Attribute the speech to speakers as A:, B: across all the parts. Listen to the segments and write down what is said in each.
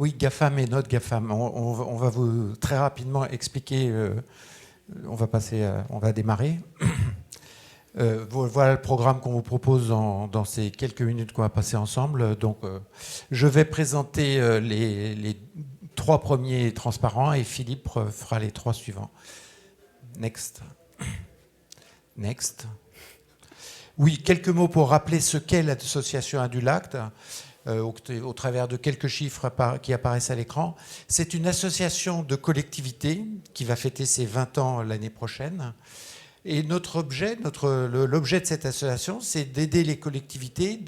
A: Oui, GAFAM et notre GAFAM. On va vous très rapidement expliquer. On va démarrer. Voilà le programme qu'on vous propose dans ces quelques minutes qu'on va passer ensemble. Donc, je vais présenter les 3 premiers transparents et Philippe fera les 3 suivants. Next. Next. Oui, quelques mots pour rappeler ce qu'est l'association Indulact. Au travers de quelques chiffres qui apparaissent à l'écran. C'est une association de collectivités qui va fêter ses 20 ans l'année prochaine. Et l'objet de cette association, c'est d'aider les collectivités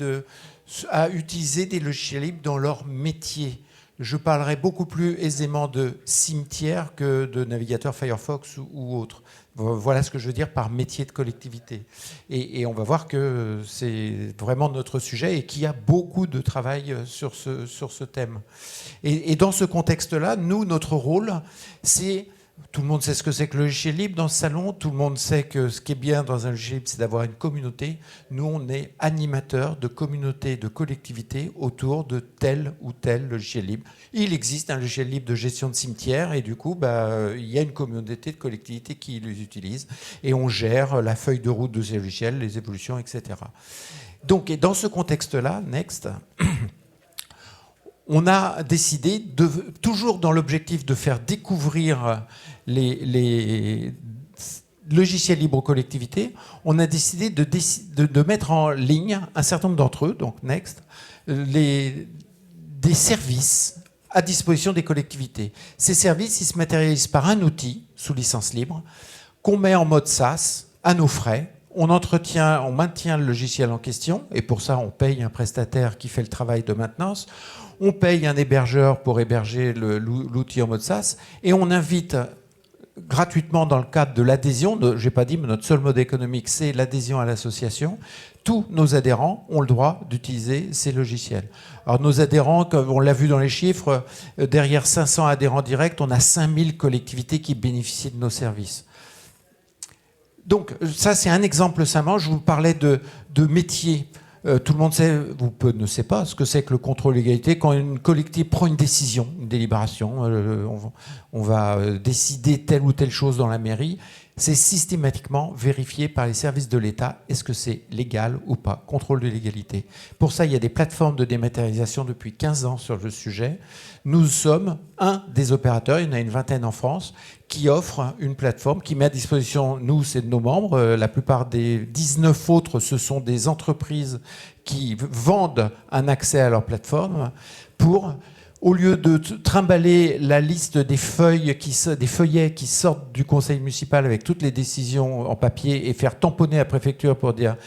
A: à utiliser des logiciels libres dans leur métier. Je parlerai beaucoup plus aisément de cimetière que de navigateur Firefox ou autre. Voilà ce que je veux dire par métier de collectivité. Et on va voir que c'est vraiment notre sujet et qu'il y a beaucoup de travail sur ce thème. Et dans ce contexte-là, notre rôle, c'est... Tout le monde sait ce que c'est que le logiciel libre dans ce salon. Tout le monde sait que ce qui est bien dans un logiciel libre, c'est d'avoir une communauté. Nous, on est animateurs de communautés, de collectivités autour de tel ou tel logiciel libre. Il existe un logiciel libre de gestion de cimetière et du coup, il y a une communauté de collectivités qui les utilisent et on gère la feuille de route de ces logiciels, les évolutions, etc. Donc, et dans ce contexte-là, next... On a décidé, toujours dans l'objectif de faire découvrir les logiciels libres aux collectivités, on a décidé de mettre en ligne un certain nombre d'entre eux, donc next, des services à disposition des collectivités. Ces services, ils se matérialisent par un outil sous licence libre qu'on met en mode SaaS à nos frais. On maintient le logiciel en question, et pour ça, on paye un prestataire qui fait le travail de maintenance. On paye un hébergeur pour héberger l'outil en mode SaaS, et on invite gratuitement dans le cadre de l'adhésion, je n'ai pas dit, mais notre seul mode économique, c'est l'adhésion à l'association. Tous nos adhérents ont le droit d'utiliser ces logiciels. Alors nos adhérents, comme on l'a vu dans les chiffres, derrière 500 adhérents directs, on a 5000 collectivités qui bénéficient de nos services. Donc ça, c'est un exemple simplement. Je vous parlais de métier. Tout le monde sait, ou peu ne sait pas, ce que c'est que le contrôle d'égalité. Quand une collectivité prend une décision, une délibération, on va décider telle ou telle chose dans la mairie, c'est systématiquement vérifié par les services de l'État. Est-ce que c'est légal ou pas? Contrôle de légalité. Pour ça, il y a des plateformes de dématérialisation depuis 15 ans sur le sujet. Nous sommes un des opérateurs, il y en a une vingtaine en France, qui offre une plateforme qui met à disposition, nous, c'est de nos membres. La plupart des 19 autres, ce sont des entreprises qui vendent un accès à leur plateforme pour... Au lieu de trimballer la liste des feuillets qui sortent du conseil municipal avec toutes les décisions en papier et faire tamponner la préfecture pour dire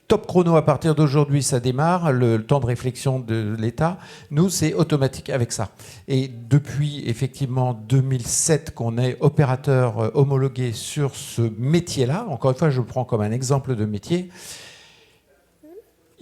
A: top chrono, à partir d'aujourd'hui, ça démarre, le temps de réflexion de l'État, nous, c'est automatique avec ça. Et depuis, effectivement, 2007, qu'on est opérateur homologué sur ce métier-là, encore une fois, je le prends comme un exemple de métier,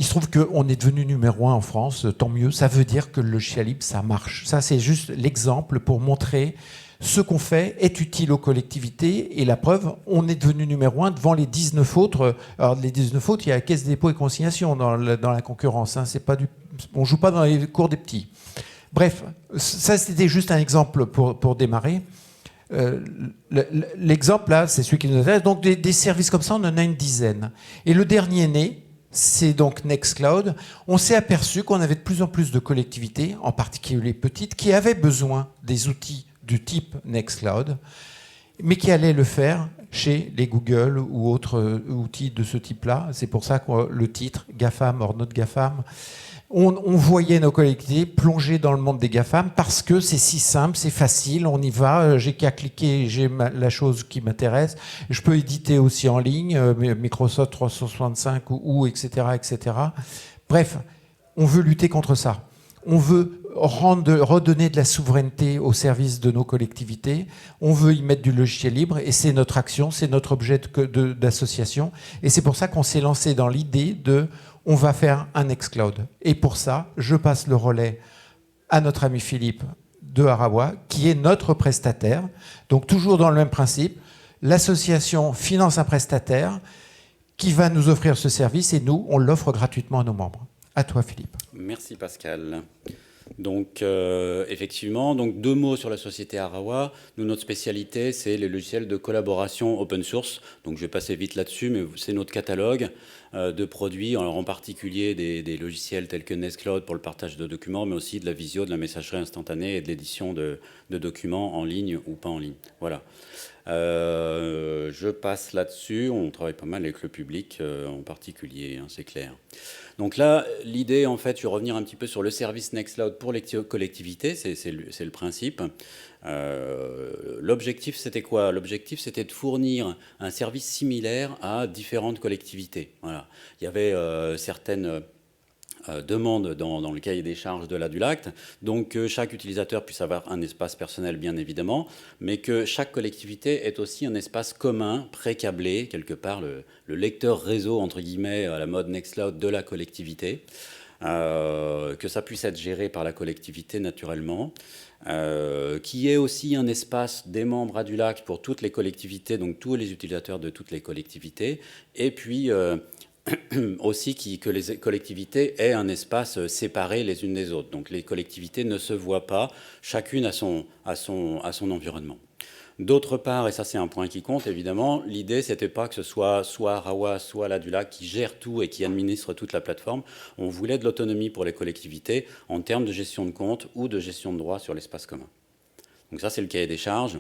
A: il se trouve qu'on est devenu numéro 1 en France, tant mieux. Ça veut dire que le logiciel libre, ça marche. Ça, c'est juste l'exemple pour montrer ce qu'on fait est utile aux collectivités. Et la preuve, on est devenu numéro 1 devant les 19 autres. Alors, les 19 autres, il y a la Caisse des dépôts et consignations dans la concurrence. Hein. On ne joue pas dans les cours des petits. Bref, ça, c'était juste un exemple pour démarrer. L'exemple, là, c'est celui qui nous intéresse. Donc, des services comme ça, on en a une dizaine. Et le dernier né, c'est donc Nextcloud. On s'est aperçu qu'on avait de plus en plus de collectivités, en particulier les petites, qui avaient besoin des outils du type Nextcloud, mais qui allaient le faire chez les Google ou autres outils de ce type-là. C'est pour ça que le titre, GAFAM or not GAFAM, on voyait nos collectivités plonger dans le monde des GAFAM parce que c'est si simple, c'est facile, on y va, j'ai qu'à cliquer, j'ai la chose qui m'intéresse. Je peux éditer aussi en ligne, Microsoft 365 ou etc., etc. Bref, on veut lutter contre ça. On veut redonner de la souveraineté au service de nos collectivités. On veut y mettre du logiciel libre et c'est notre action, c'est notre objet d'association. Et c'est pour ça qu'on s'est lancé dans l'idée on va faire un Nextcloud. Et pour ça, je passe le relais à notre ami Philippe de Harawa, qui est notre prestataire. Donc toujours dans le même principe, l'association finance un prestataire qui va nous offrir ce service et nous, on l'offre gratuitement à nos membres. À toi, Philippe.
B: Merci, Pascal. Donc, effectivement, donc 2 mots sur la société Arawa. Nous, notre spécialité, c'est les logiciels de collaboration open source. Donc, je vais passer vite là-dessus, mais c'est notre catalogue de produits, alors en particulier des logiciels tels que Nextcloud pour le partage de documents, mais aussi de la visio, de la messagerie instantanée et de l'édition de documents en ligne ou pas en ligne. Voilà. Je passe là-dessus. On travaille pas mal avec le public en particulier, hein, c'est clair. Donc là, l'idée, en fait, je vais revenir un petit peu sur le service Nextcloud pour les collectivités, c'est le principe. L'objectif, c'était quoi? L'objectif, c'était de fournir un service similaire à différentes collectivités. Voilà. Il y avait certaines demande dans le cahier des charges de l'ADULACT, donc que chaque utilisateur puisse avoir un espace personnel bien évidemment, mais que chaque collectivité ait aussi un espace commun, pré-câblé, quelque part le lecteur réseau entre guillemets à la mode Nextcloud de la collectivité, que ça puisse être géré par la collectivité naturellement, qui ait aussi un espace des membres ADULACT pour toutes les collectivités, donc tous les utilisateurs de toutes les collectivités, et puis aussi que les collectivités aient un espace séparé les unes des autres. Donc les collectivités ne se voient pas, chacune à son environnement. D'autre part, et ça c'est un point qui compte évidemment, l'idée c'était pas que ce soit Arawa, soit l'ADULAC qui gère tout et qui administre toute la plateforme. On voulait de l'autonomie pour les collectivités en termes de gestion de compte ou de gestion de droits sur l'espace commun. Donc ça c'est le cahier des charges.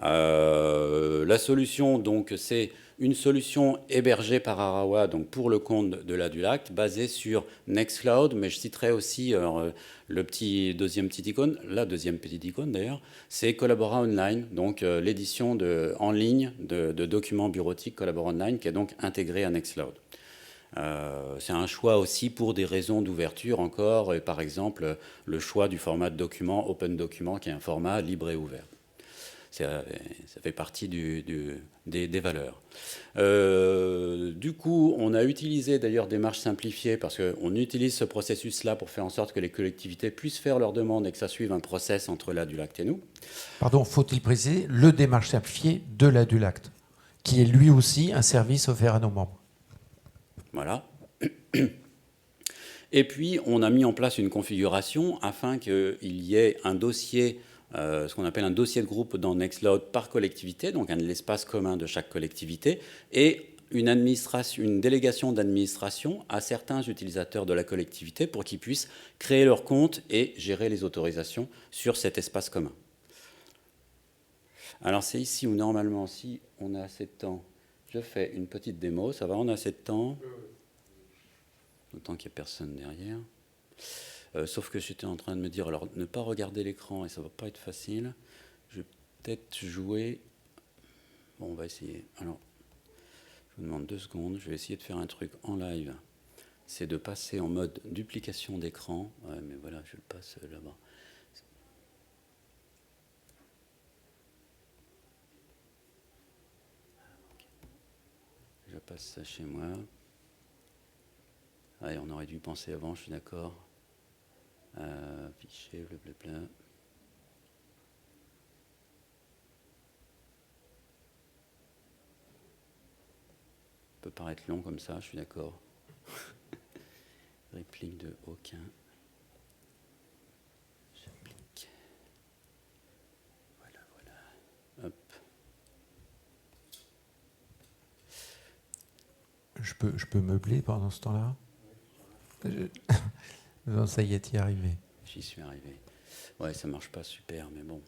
B: La solution, donc, c'est une solution hébergée par Arawa, donc pour le compte de l'ADULACT, basée sur Nextcloud, mais je citerai aussi le deuxième petite icône, la deuxième petite icône d'ailleurs, c'est Collabora Online, donc l'édition en ligne de documents bureautiques Collabora Online, qui est donc intégrée à Nextcloud. C'est un choix aussi pour des raisons d'ouverture encore, et par exemple le choix du format de document Open Document, qui est un format libre et ouvert. Ça fait partie des valeurs. Du coup, on a utilisé d'ailleurs des démarches simplifiées parce qu'on utilise ce processus-là pour faire en sorte que les collectivités puissent faire leurs demandes et que ça suive un process entre l'ADULACT et nous.
A: Pardon, faut-il préciser le démarche simplifiée de l'ADULACT, qui est lui aussi un service offert à nos membres.
B: Voilà. Et puis, on a mis en place une configuration afin qu'il y ait un dossier, ce qu'on appelle un dossier de groupe dans Nextcloud par collectivité, donc l'espace commun de chaque collectivité, et une délégation d'administration à certains utilisateurs de la collectivité pour qu'ils puissent créer leur compte et gérer les autorisations sur cet espace commun. Alors, c'est ici où, normalement, si on a assez de temps, je fais une petite démo. Ça va, on a assez de temps ? Autant qu'il n'y ait personne derrière. Sauf que j'étais en train de me dire, alors ne pas regarder l'écran, et ça ne va pas être facile. Je vais peut-être jouer. Bon, on va essayer. Alors, je vous demande 2 secondes. Je vais essayer de faire un truc en live. C'est de passer en mode duplication d'écran. Ouais, mais voilà, je le passe là-bas. Je passe ça chez moi. Allez, on aurait dû penser avant, je suis d'accord. Fichier, blablabla. Peut paraître long comme ça, je suis d'accord. Réplique de aucun. J'applique. Voilà, voilà. Hop.
A: Je peux meubler pendant ce temps-là? Non, ça y est, t'y es arrivé.
B: J'y suis arrivé. Ouais, ça marche pas super, mais bon.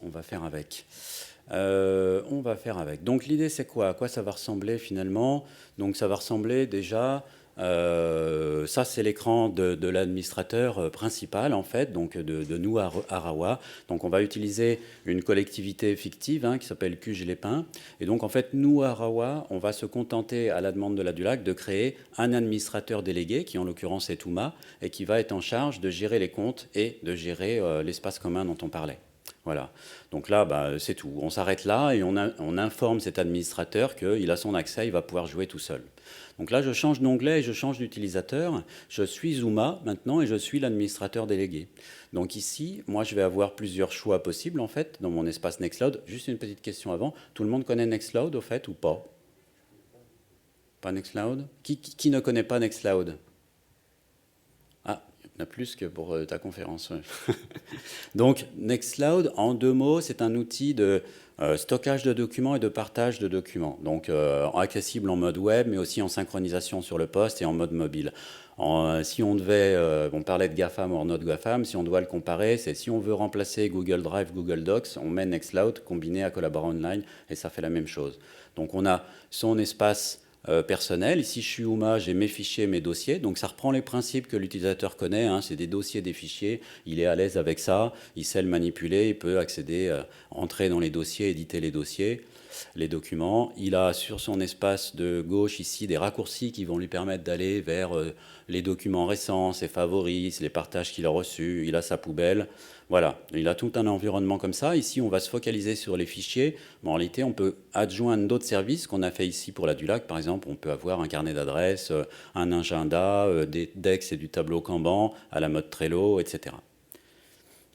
B: On va faire avec. Donc l'idée, c'est quoi? À quoi ça va ressembler finalement? Donc ça va ressembler déjà... ça, c'est l'écran de l'administrateur principal, en fait, donc de nous, Arawa. Donc, on va utiliser une collectivité fictive qui s'appelle Cuges-les-Pins. Et donc, en fait, nous, Arawa, on va se contenter, à la demande de l'ADULAC, de créer un administrateur délégué, qui en l'occurrence est Touma, et qui va être en charge de gérer les comptes et de gérer l'espace commun dont on parlait. Voilà. Donc là, c'est tout. On s'arrête là et on informe cet administrateur qu'il a son accès, il va pouvoir jouer tout seul. Donc là, je change d'onglet et je change d'utilisateur. Je suis Zouma maintenant et je suis l'administrateur délégué. Donc ici, moi, je vais avoir plusieurs choix possibles, en fait, dans mon espace Nextcloud. Juste une petite question avant. Tout le monde connaît Nextcloud, au fait, ou pas? Pas Nextcloud? Qui ne connaît pas Nextcloud? Ah, On a plus que pour ta conférence. Ouais. Donc, Nextcloud, en 2 mots, c'est un outil de stockage de documents et de partage de documents. Donc, accessible en mode web, mais aussi en synchronisation sur le poste et en mode mobile. Si on devait, on parlait de GAFAM hors not GAFAM, si on doit le comparer, c'est si on veut remplacer Google Drive, Google Docs, on met Nextcloud combiné à Collabora Online et ça fait la même chose. Donc, on a son espace personnel. Ici, je suis Ouma, j'ai mes fichiers, mes dossiers. Donc, ça reprend les principes que l'utilisateur connaît. Hein. C'est des dossiers, des fichiers. Il est à l'aise avec ça. Il sait le manipuler. Il peut accéder, entrer dans les dossiers, éditer les dossiers, les documents. Il a sur son espace de gauche ici des raccourcis qui vont lui permettre d'aller vers les documents récents, ses favoris, les partages qu'il a reçus. Il a sa poubelle. Voilà, il a tout un environnement comme ça. Ici, on va se focaliser sur les fichiers. Mais en réalité, on peut adjoindre d'autres services qu'on a fait ici pour la Dulac. Par exemple, on peut avoir un carnet d'adresses, un agenda, des decks et du tableau Kanban à la mode Trello, etc.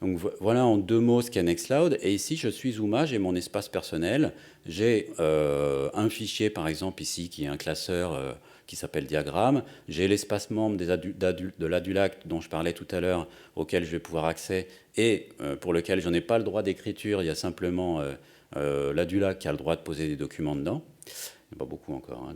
B: Donc voilà en 2 mots ce qu'est Nextcloud. Et ici, je suis Ouma, j'ai mon espace personnel. J'ai un fichier, par exemple, ici, qui est un classeur qui s'appelle diagramme. J'ai l'espace membre de la Dulac dont je parlais tout à l'heure, auquel je vais pouvoir accéder et pour lequel je n'ai pas le droit d'écriture. Il y a simplement la Dulac qui a le droit de poser des documents dedans. Il n'y a pas beaucoup encore.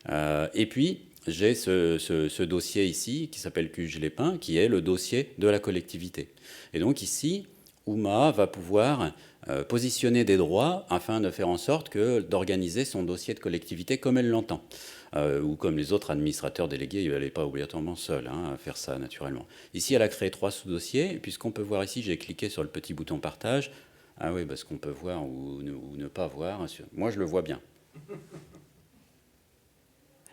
B: Hein, et puis, j'ai ce dossier ici, qui s'appelle QGLépin, qui est le dossier de la collectivité. Et donc ici, Ouma va pouvoir positionner des droits afin de faire en sorte d'organiser son dossier de collectivité comme elle l'entend. Ou comme les autres administrateurs délégués, il n'est pas obligatoirement seul à faire ça naturellement. Ici, elle a créé 3 sous-dossiers, et puis ce qu'on peut voir ici, j'ai cliqué sur le petit bouton partage. Ah oui, ce qu'on peut voir ou ne pas voir. Moi, je le vois bien.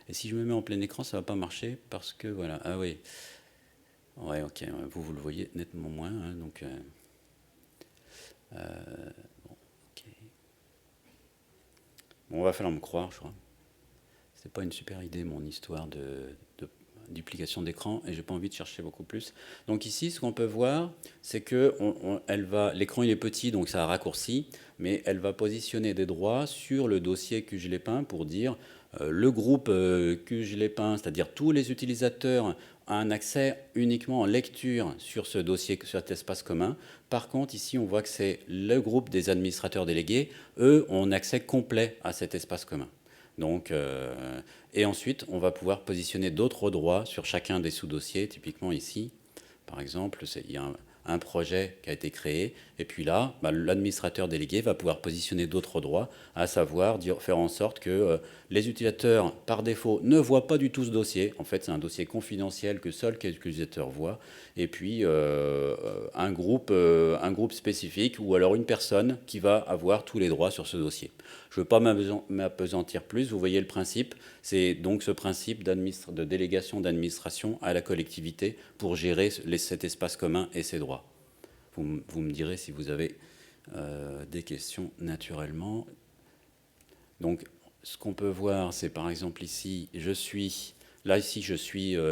B: Et si je me mets en plein écran, ça ne va pas marcher parce que voilà. Ah oui. Ouais, ok. Vous le voyez nettement moins. Hein, donc, bon, ok. Bon, on va falloir me croire, je crois. C'est pas une super idée, mon histoire de duplication d'écran, et j'ai pas envie de chercher beaucoup plus. Donc ici, ce qu'on peut voir, c'est que l'écran il est petit, donc ça a raccourci, mais elle va positionner des droits sur le dossier QGLépin pour dire le groupe QGLépin, c'est-à-dire tous les utilisateurs, ont un accès uniquement en lecture sur ce dossier, sur cet espace commun. Par contre, ici, on voit que c'est le groupe des administrateurs délégués. Eux ont un accès complet à cet espace commun. Donc, et ensuite, on va pouvoir positionner d'autres droits sur chacun des sous-dossiers. Typiquement ici, par exemple, il y a un projet qui a été créé. Et puis là, l'administrateur délégué va pouvoir positionner d'autres droits, à savoir faire en sorte que les utilisateurs, par défaut, ne voient pas du tout ce dossier. En fait, c'est un dossier confidentiel que seuls quelques utilisateurs voient. Et puis, un groupe spécifique ou alors une personne qui va avoir tous les droits sur ce dossier. Je ne veux pas m'apesantir plus. Vous voyez le principe. C'est donc ce principe de délégation d'administration à la collectivité pour gérer cet espace commun et ses droits. Vous me direz si vous avez des questions naturellement. Donc, ce qu'on peut voir, c'est par exemple ici, je suis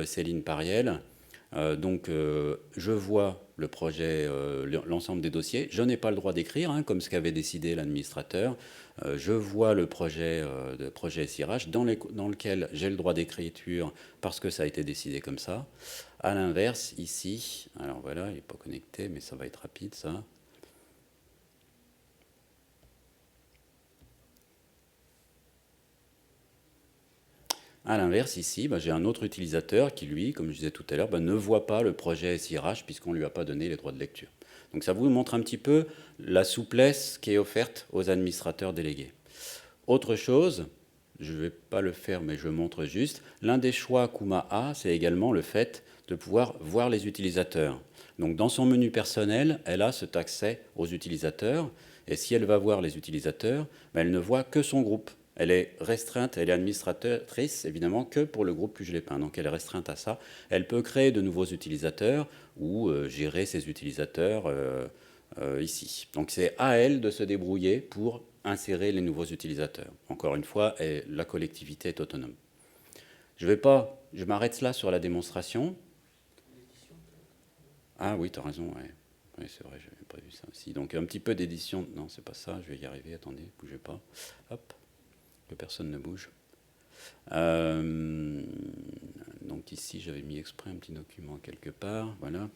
B: Céline Pariel. Donc, je vois le projet, l'ensemble des dossiers. Je n'ai pas le droit d'écrire, comme ce qu'avait décidé l'administrateur. Je vois le projet SIRH dans lequel j'ai le droit d'écriture parce que ça a été décidé comme ça. À l'inverse, ici, alors voilà, il n'est pas connecté, mais ça va être rapide, ça. À l'inverse, ici, j'ai un autre utilisateur qui, lui, comme je disais tout à l'heure, ne voit pas le projet SIRH puisqu'on ne lui a pas donné les droits de lecture. Donc ça vous montre un petit peu la souplesse qui est offerte aux administrateurs délégués. Autre chose, je ne vais pas le faire, mais je montre juste, l'un des choix qu'Ouma a, c'est également le fait de pouvoir voir les utilisateurs. Donc dans son menu personnel, elle a cet accès aux utilisateurs, et si elle va voir les utilisateurs, elle ne voit que son groupe. Elle est restreinte, elle est administratrice, évidemment, que pour le groupe QGLépin. Donc elle est restreinte à ça. Elle peut créer de nouveaux utilisateurs ou gérer ses utilisateurs ici. Donc c'est à elle de se débrouiller pour insérer les nouveaux utilisateurs. Encore une fois, la collectivité est autonome. Je m'arrête là sur la démonstration. Ah oui, tu as raison, ouais. Oui, c'est vrai, j'avais prévu ça aussi. Donc un petit peu d'édition. Non, c'est pas ça, je vais y arriver, attendez, bougez pas. Hop, que personne ne bouge. Donc ici, j'avais mis exprès un petit document quelque part. Voilà.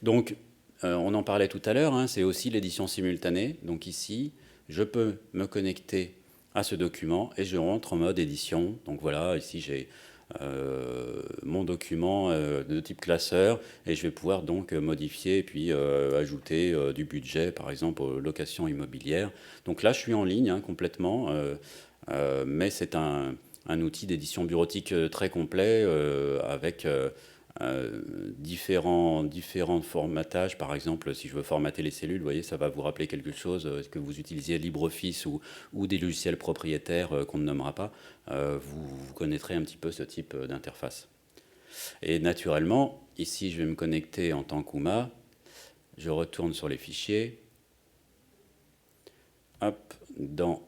B: Donc, on en parlait tout à l'heure, hein, c'est aussi l'édition simultanée. Donc ici, je peux me connecter à ce document et je rentre en mode édition. Donc voilà, ici j'ai mon document de type classeur et je vais pouvoir donc modifier et puis ajouter du budget, par exemple, aux locations immobilières. Donc là, je suis en ligne, hein, complètement, mais c'est un outil d'édition bureautique très complet avec différents formatages. Par exemple, si je veux formater les cellules, vous voyez, ça va vous rappeler quelque chose. Est-ce que vous utilisiez LibreOffice ou des logiciels propriétaires qu'on ne nommera pas, vous connaîtrez un petit peu ce type d'interface. Et naturellement, ici, je vais me connecter en tant qu'UMA. Je retourne sur les fichiers. Hop, dans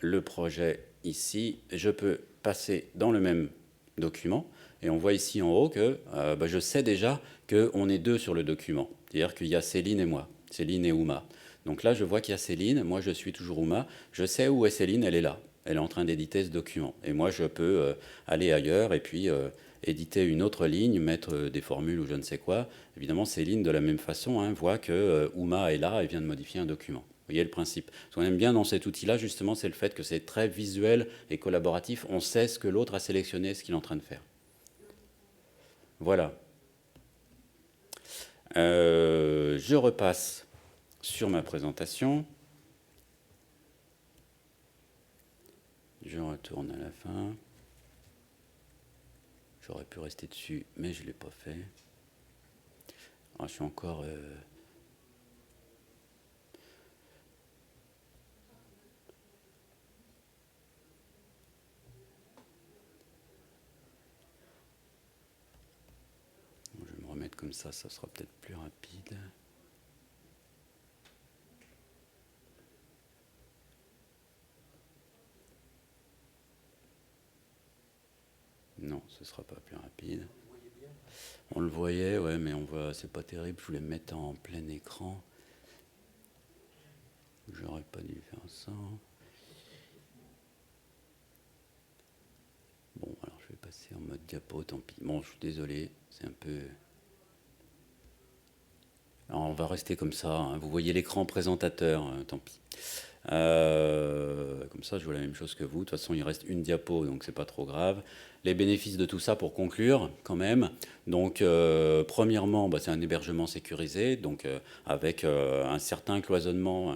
B: le projet ici, je peux passer dans le même document. Et on voit ici en haut que je sais déjà qu'on est deux sur le document. C'est-à-dire qu'il y a Céline et moi, Céline et Uma. Donc là, je vois qu'il y a Céline, moi je suis toujours Uma. Je sais où est Céline, elle est là. Elle est en train d'éditer ce document. Et moi, je peux aller ailleurs et puis éditer une autre ligne, mettre des formules ou je ne sais quoi. Évidemment, Céline, de la même façon, hein, voit que Uma est là et vient de modifier un document. Vous voyez le principe. Ce qu'on aime bien dans cet outil-là, justement, c'est le fait que c'est très visuel et collaboratif. On sait ce que l'autre a sélectionné, ce qu'il est en train de faire. Voilà. Je repasse sur ma présentation. Je retourne à la fin. J'aurais pu rester dessus, mais je ne l'ai pas fait. Alors, je suis encore... Je vais me remettre comme ça sera peut-être plus rapide. Non, ce ne sera pas plus rapide. On le voyait, ouais, mais on voit, c'est pas terrible. Je voulais me mettre en plein écran. J'aurais pas dû faire ça. Bon, alors je vais passer en mode diapo, tant pis. Bon, je suis désolé, c'est un peu... Alors, on va rester comme ça, hein. Vous voyez l'écran présentateur, tant pis. Comme ça, je vois la même chose que vous. De toute façon, il reste une diapo, donc c'est pas trop grave. Les bénéfices de tout ça, pour conclure, quand même. Donc, premièrement, c'est un hébergement sécurisé, donc avec un certain cloisonnement,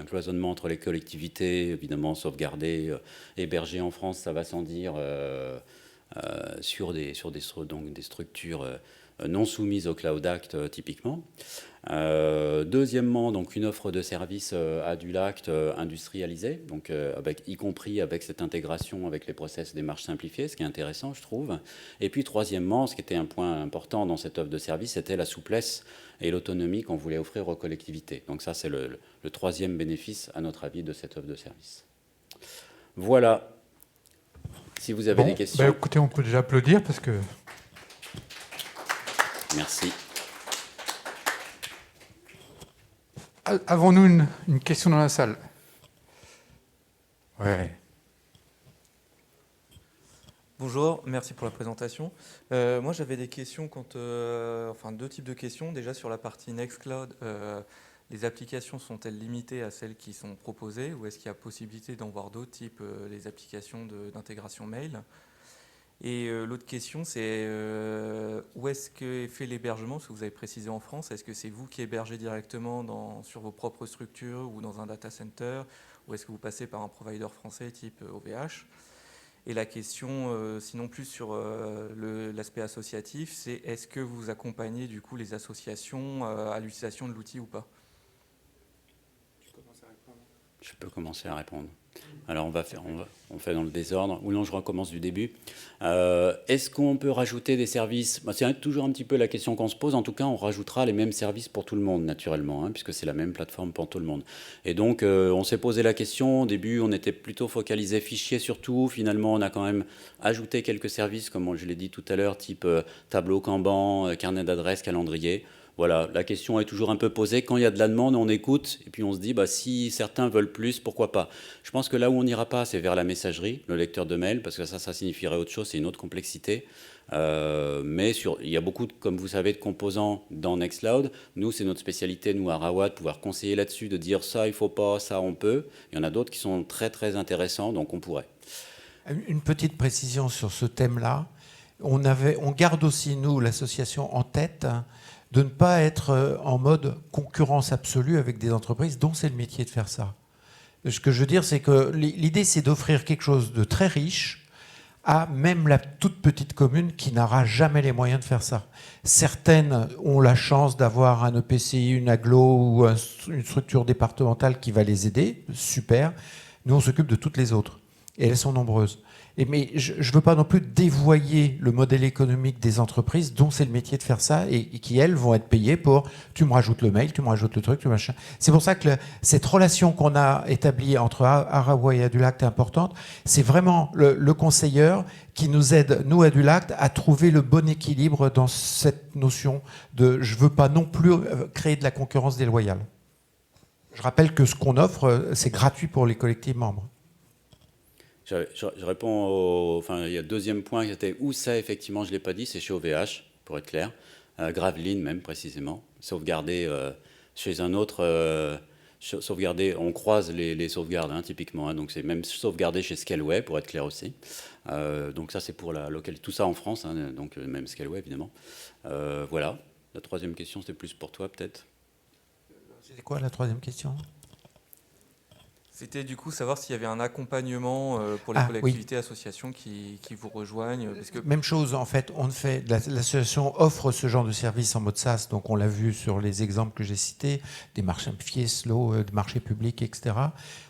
B: entre les collectivités, évidemment sauvegardé, hébergé en France, ça va sans dire, sur des structures non soumises au Cloud Act, typiquement. Deuxièmement, donc une offre de service à du Act industrialisé, donc y compris avec cette intégration avec les process des marches simplifiées, ce qui est intéressant, je trouve. Et puis troisièmement, ce qui était un point important dans cette offre de service, c'était la souplesse et l'autonomie qu'on voulait offrir aux collectivités. Donc ça, c'est le troisième bénéfice, à notre avis, de cette offre de service. Voilà. Si vous avez des questions...
C: Écoutez, on peut déjà applaudir parce que...
B: Merci.
C: Avons-nous une question dans la salle? Ouais.
D: Bonjour, merci pour la présentation. Moi, j'avais des questions deux types de questions. Déjà, sur la partie Nextcloud, les applications sont-elles limitées à celles qui sont proposées ou est-ce qu'il y a possibilité d'en voir d'autres, type les applications d'intégration mail? Et l'autre question, c'est où est-ce qu'est fait l'hébergement? Parce que vous avez précisé en France, est-ce que c'est vous qui hébergez directement sur vos propres structures ou dans un data center, ou est-ce que vous passez par un provider français type OVH? Et la question, sinon plus sur l'aspect associatif, c'est est-ce que vous accompagnez du coup les associations à l'utilisation de l'outil ou pas?
B: Je peux commencer à répondre. Alors on fait dans le désordre, ou non, je recommence du début. Est-ce qu'on peut rajouter des services? C'est toujours un petit peu la question qu'on se pose. En tout cas, on rajoutera les mêmes services pour tout le monde, naturellement, hein, puisque c'est la même plateforme pour tout le monde. Et donc, on s'est posé la question. Au début, on était plutôt focalisé fichiers surtout. Finalement, on a quand même ajouté quelques services, comme je l'ai dit tout à l'heure, type tableau Kanban, carnet d'adresses, calendrier. voilà, la question est toujours un peu posée. Quand il y a de la demande, on écoute et puis on se dit, si certains veulent plus, pourquoi pas. Je pense que là où on n'ira pas, c'est vers la messagerie, le lecteur de mail, parce que ça signifierait autre chose, c'est une autre complexité. Mais il y a beaucoup, comme vous savez, de composants dans Nextcloud. Nous, c'est notre spécialité, nous, à Rawat, de pouvoir conseiller là-dessus, de dire ça, il ne faut pas, ça, on peut. Il y en a d'autres qui sont très, très intéressants, donc on pourrait.
A: Une petite précision sur ce thème-là. On garde aussi, nous, l'association, en tête de ne pas être en mode concurrence absolue avec des entreprises dont c'est le métier de faire ça. Ce que je veux dire, c'est que l'idée, c'est d'offrir quelque chose de très riche à même la toute petite commune qui n'aura jamais les moyens de faire ça. Certaines ont la chance d'avoir un EPCI, une agglo ou une structure départementale qui va les aider. Super. Nous, on s'occupe de toutes les autres. Et elles sont nombreuses. Mais je ne veux pas non plus dévoyer le modèle économique des entreprises dont c'est le métier de faire ça et qui, elles, vont être payées pour tu me rajoutes le mail, tu me rajoutes le truc, tu machin. C'est pour ça que cette relation qu'on a établie entre Arawa et Adulact est importante. C'est vraiment le conseilleur qui nous aide, nous, Adulact, à trouver le bon équilibre dans cette notion de je ne veux pas non plus créer de la concurrence déloyale. Je rappelle que ce qu'on offre, c'est gratuit pour les collectifs membres.
B: Je réponds il y a le deuxième point qui était où ça, effectivement, je ne l'ai pas dit, c'est chez OVH, pour être clair. Gravelines, même, précisément. Sauvegarder chez un autre. Sauvegarder, on croise les sauvegardes, typiquement. Donc, c'est même sauvegarder chez Scaleway, pour être clair aussi. Donc, ça, c'est pour la localité. Tout ça en France, donc même Scaleway, évidemment. Voilà. La troisième question, c'était plus pour toi, peut-être.
A: C'était quoi la troisième question ?
D: C'était du coup savoir s'il y avait un accompagnement pour les collectivités, associations qui vous rejoignent. Parce que...
A: Même chose, en fait, l'association offre ce genre de service en mode SaaS, donc on l'a vu sur les exemples que j'ai cités, des marchés simplifiés, slow, des marchés publics, etc.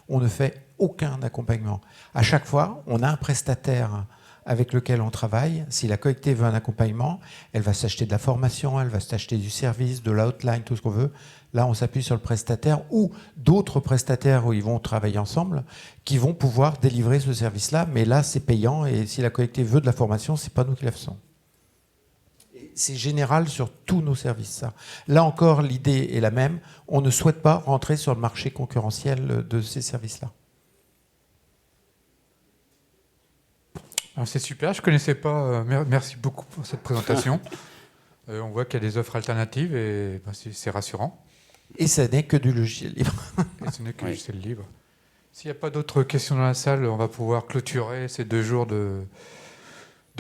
A: On ne fait aucun accompagnement. À chaque fois, on a un prestataire avec lequel on travaille. Si la collectivité veut un accompagnement, elle va s'acheter de la formation, elle va s'acheter du service, de l'outline, tout ce qu'on veut. Là, on s'appuie sur le prestataire ou d'autres prestataires où ils vont travailler ensemble qui vont pouvoir délivrer ce service-là. Mais là, c'est payant et si la collectivité veut de la formation, c'est pas nous qui la faisons. C'est général sur tous nos services, ça. Là encore, l'idée est la même. On ne souhaite pas rentrer sur le marché concurrentiel de ces services-là.
C: C'est super, je ne connaissais pas. Merci beaucoup pour cette présentation. On voit qu'il y a des offres alternatives et c'est rassurant.
A: Et ce n'est que du logiciel libre.
C: Et ce n'est que du logiciel libre. S'il n'y a pas d'autres questions dans la salle, on va pouvoir clôturer ces 2 jours de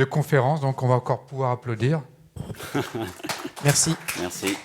C: conférence. Donc on va encore pouvoir applaudir.
A: Merci.
B: Merci.